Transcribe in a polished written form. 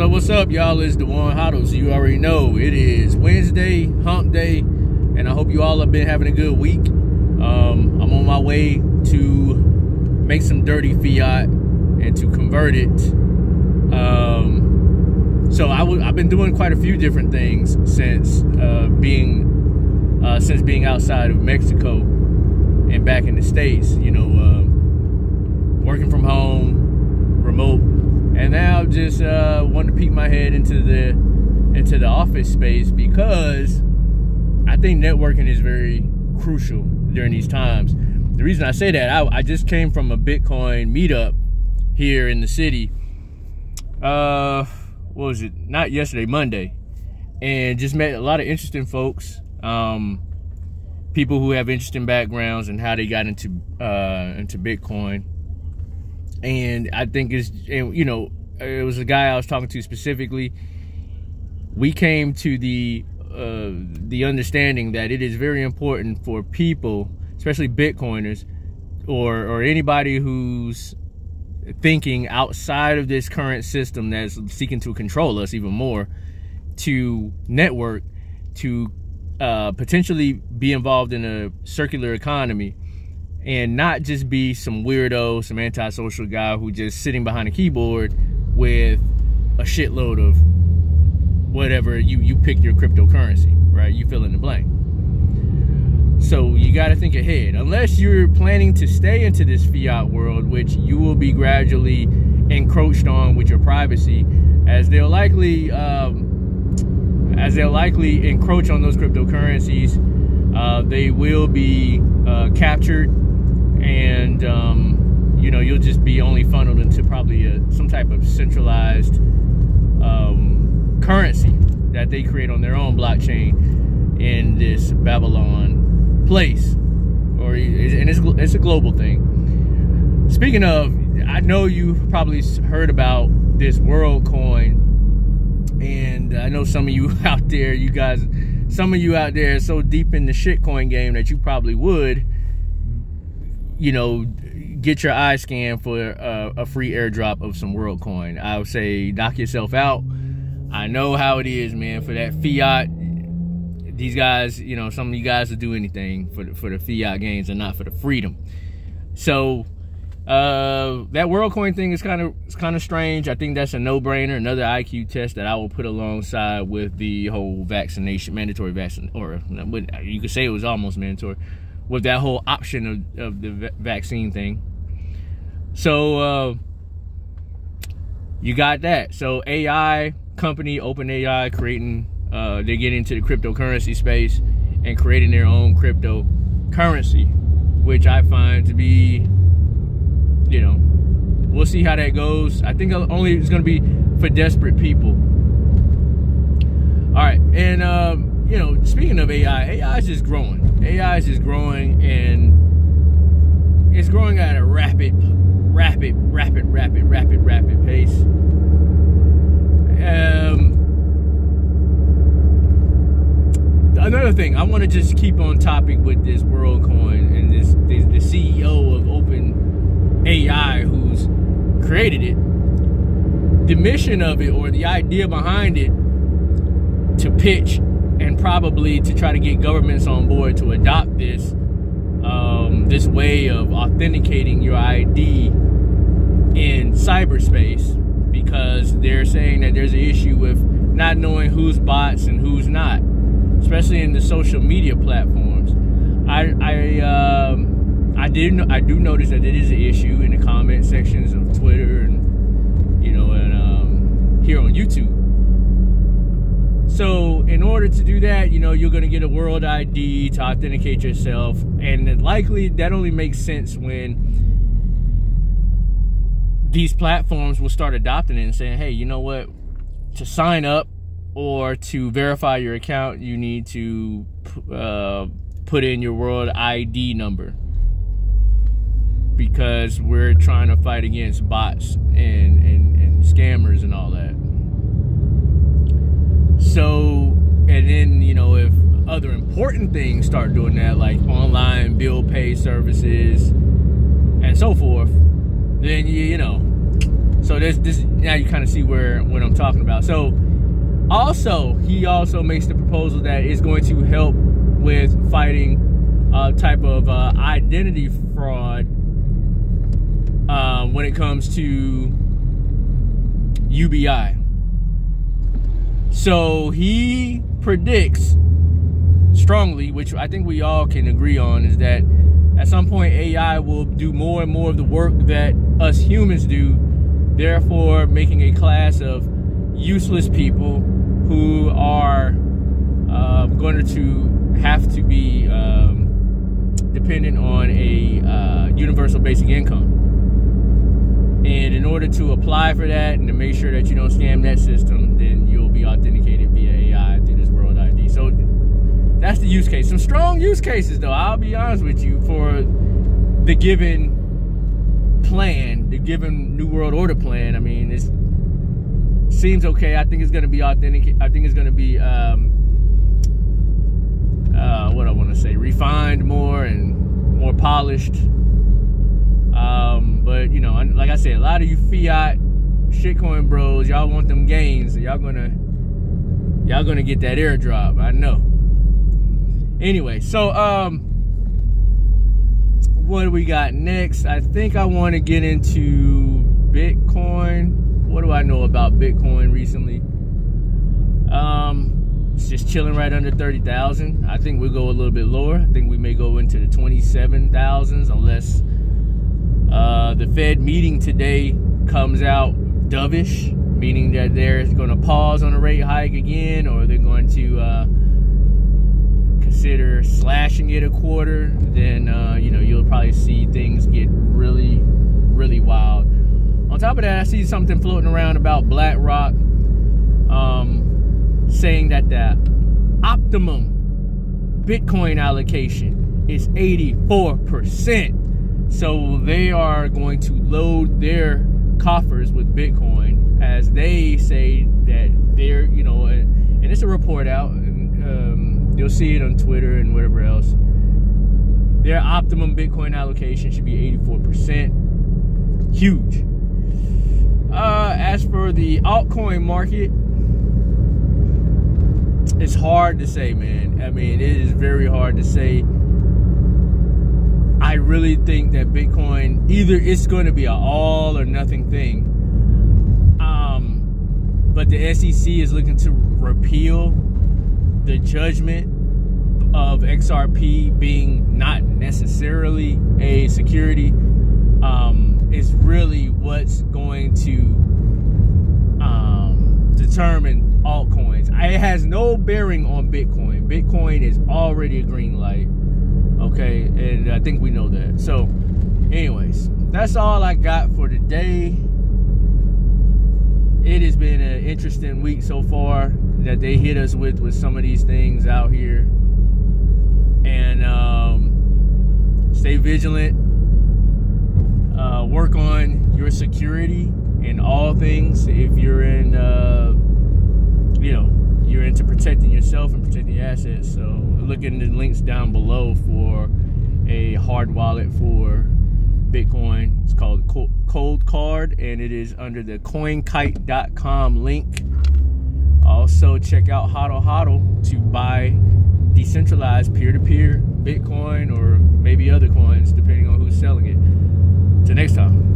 What's up, y'all? It's the HODL. So you already know it is Wednesday, hump day, and I hope you all have been having a good week. I'm on my way to make some dirty fiat and to convert it. So I've been doing quite a few different things since being outside of Mexico and back in the States. You know, working from home, remote. And now just want to peek my head into the office space, because I think networking is very crucial during these times. The reason I say that, I just came from a Bitcoin meetup here in the city. What was it? Not yesterday, Monday, and just met a lot of interesting folks. People who have interesting backgrounds and how they got into Bitcoin. And I think it's, you know, it was a guy I was talking to specifically. We came to the understanding that it is very important for people, especially Bitcoiners, or anybody who's thinking outside of this current system that's seeking to control us even more, to network, to potentially be involved in a circular economy, and not just be some weirdo, some antisocial guy who just sitting behind a keyboard with a shitload of whatever you pick your cryptocurrency, right? You fill in the blank. So you got to think ahead. Unless you're planning to stay into this fiat world, which you will be gradually encroached on with your privacy, as they'll likely encroach on those cryptocurrencies. They will be captured, and you know, you'll just be only funneled into probably some type of centralized currency that they create on their own blockchain in this Babylon place, and it's a global thing. Speaking of, I know you've probably heard about this worldcoin, and I know some of you out there, some of you out there are so deep in the shitcoin game that you probably would, you know, get your eye scanned for a free airdrop of some worldcoin. I would say knock yourself out. I know how it is, man. For that fiat, these guys, you know, some of you guys will do anything for the fiat gains and not for the freedom. So that WorldCoin thing is kind of strange. I think that's a no-brainer, another IQ test that I will put alongside with the whole mandatory vaccine, or you could say it was almost mandatory, with that whole option of the vaccine thing. So you got that. So AI company, OpenAI, creating, they're getting into the cryptocurrency space and creating their own cryptocurrency, which I find to be, you know, we'll see how that goes. I think only it's going to be for desperate people. All right, and you know, speaking of AI is just growing. AI is just growing, and it's growing at a rapid pace. Another thing, I want to just keep on topic with this WorldCoin and the CEO of OpenAI, who's created it. The mission of it, or the idea behind it, to pitch and probably to try to get governments on board to adopt this this way of authenticating your ID in cyberspace, because they're saying that there's an issue with not knowing who's bots and who's not, especially in the social media platforms. I do notice that it is an issue in the comment sections of Twitter and, you know, and here on YouTube. So in order to do that, you know, you're going to get a world ID to authenticate yourself, and likely that only makes sense when these platforms will start adopting it and saying, hey, you know what, to sign up or to verify your account, you need to put in your world ID number, because we're trying to fight against bots and scammers and all that. So, and then, you know, if other important things start doing that, like online bill pay services and so forth, then you know, So this now you kind of see what I'm talking about. So he also makes the proposal that is going to help with fighting type of identity fraud when it comes to UBI. So he predicts strongly, which I think we all can agree on, is that at some point AI will do more and more of the work that us humans do, therefore making a class of useless people who are going to have to be dependent on a universal basic income. And in order to apply for that and to make sure that you don't scam that system, then you'll be authenticated via AI through this World ID. So that's the use case. Some strong use cases, though, I'll be honest with you, for the given plan, the given New World Order plan. I mean, it seems okay. I think it's going to be authentic. I think it's going to be, what I want to say, refined more and more polished. But, you know, like I said, a lot of you fiat shitcoin bros, y'all want them gains. So y'all gonna get that airdrop. I know. Anyway, so what do we got next? I think I want to get into Bitcoin. What do I know about Bitcoin recently? It's just chilling right under 30,000. I think we'll go a little bit lower. I think we may go into the 27,000s unless the Fed meeting today comes out dovish, meaning that they're going to pause on the rate hike again, or they're going to consider slashing it a quarter. Then you know, you'll probably see things get really, really wild. On top of that, I see something floating around about BlackRock saying that the optimum Bitcoin allocation is 84%. So they are going to load their coffers with Bitcoin, as they say that they're, you know, and it's a report out, and you'll see it on Twitter and whatever else. Their optimum Bitcoin allocation should be 84%. Huge. As for the altcoin market, it's hard to say, man. I mean, it is very hard to say. I really think that Bitcoin, either it's going to be an all or nothing thing. But the SEC is looking to repeal the judgment of XRP being not necessarily a security. It's really what's going to determine altcoins. It has no bearing on Bitcoin. Bitcoin is already a green light. Okay, and I think we know that. So, anyways, that's all I got for today. It has been an interesting week so far that they hit us with some of these things out here. And stay vigilant. Work on your security in all things. If you're in, you know, you're into protecting yourself and protecting your assets. So look in the links down below for a hard wallet for Bitcoin. It's called Cold Card, and it is under the CoinKite.com link. Also check out HODL to buy decentralized peer-to-peer Bitcoin, or maybe other coins depending on who's selling it. Till next time.